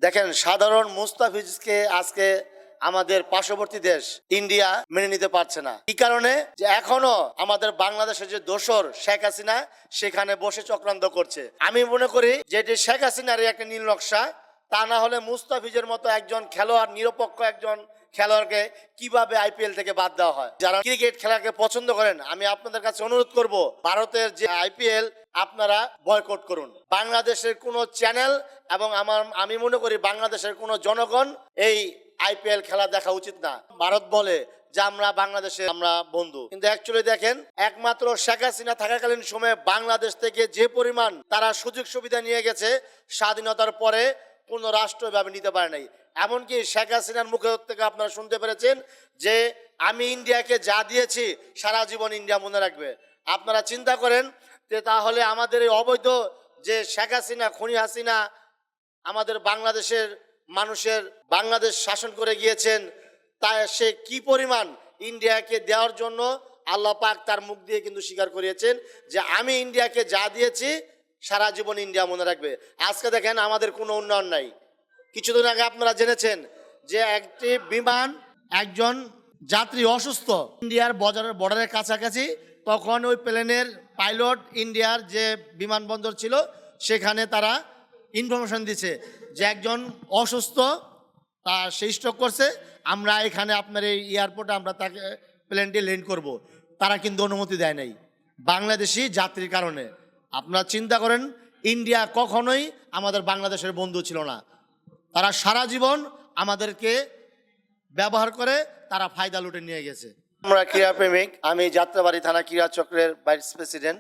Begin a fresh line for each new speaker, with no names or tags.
দেখেন, সাধারণ মুস্তাফিজকে আজকে আমাদের পার্শ্ববর্তী দেশ ইন্ডিয়া মেনে নিতে পারছে না। কি কারণে? যে এখনো আমাদের বাংলাদেশের যে দোসর শেখ হাসিনা সেখানে বসে চক্রান্ত করছে। আমি মনে করি যে এটি শেখ হাসিনারই একটা নীল নকশা। তা না হলে মুস্তাফিজের মতো একজন খেলোয়াড়, নিরপেক্ষ একজন খেলোয়াড়কে কিভাবে আইপিএল থেকে বাদ দেওয়া হয়? যারা ক্রিকেট খেলাকে পছন্দ করেন, আমি আপনাদের কাছে অনুরোধ করব, ভারতের যে আইপিএল আপনারা বয়কট করুন। বাংলাদেশের কোনো চ্যানেল এবং আমি মনে করি বাংলাদেশের কোনো জনগণ এই আইপিএল খেলা দেখা উচিত না। ভারত বলে যে আমরা বন্ধু, কিন্তু অ্যাকচুয়ালি দেখেন, একমাত্র শেখ হাসিনা থাকাকালীন সময়ে বাংলাদেশ থেকে যে পরিমাণ তারা সুযোগ সুবিধা নিয়ে গেছে, স্বাধীনতার পরে কোনো রাষ্ট্র এভাবে নিতে পারে নাই। এমনকি শেখ হাসিনার মুখে থেকে আপনারা শুনতে পেরেছেন যে আমি ইন্ডিয়াকে যা দিয়েছি সারা জীবন ইন্ডিয়া মনে রাখবে। আপনারা চিন্তা করেন যে তাহলে আমাদের এই অবৈধ যে শেখ হাসিনা, খুনি হাসিনা আমাদের বাংলাদেশের মানুষের বাংলাদেশ শাসন করে গিয়েছেন, তা সে কি পরিমাণ ইন্ডিয়াকে দেওয়ার জন্য আল্লাহ পাক তার মুখ দিয়ে কিন্তু স্বীকার করিয়েছেন যে আমি ইন্ডিয়াকে যা দিয়েছি সারা জীবন ইন্ডিয়া মনে রাখবে। আজকে দেখেন আমাদের কোনো উন্নয়ন নাই। কিছুদিন আগে আপনারা জেনেছেন যে একটি বিমান, একজন যাত্রী অসুস্থ ইন্ডিয়ার বর্ডারের কাছাকাছি, তখন ওই প্লেনের পাইলট ইন্ডিয়ার যে বিমানবন্দর ছিল সেখানে তারা ইনফরমেশন দিছে যে একজন অসুস্থ, তার সে স্ট্রোক করছে, আমরা এখানে আপনার এই এয়ারপোর্টে আমরা তাকে প্লেনটি ল্যান্ড করব। তারা কিন্তু অনুমতি দেয় নাই বাংলাদেশি যাত্রীর কারণে। আপনারা চিন্তা করেন, ইন্ডিয়া কখনোই আমাদের বাংলাদেশের বন্ধু ছিল না। তারা সারা জীবন আমাদেরকে ব্যবহার করে তারা ফায়দা লুটে নিয়ে গেছে। আমরা ক্রীড়াপ্রেমিক, আমি যাত্রাবাড়ি থানা ক্রীড়া চক্রের ভাইস প্রেসিডেন্ট।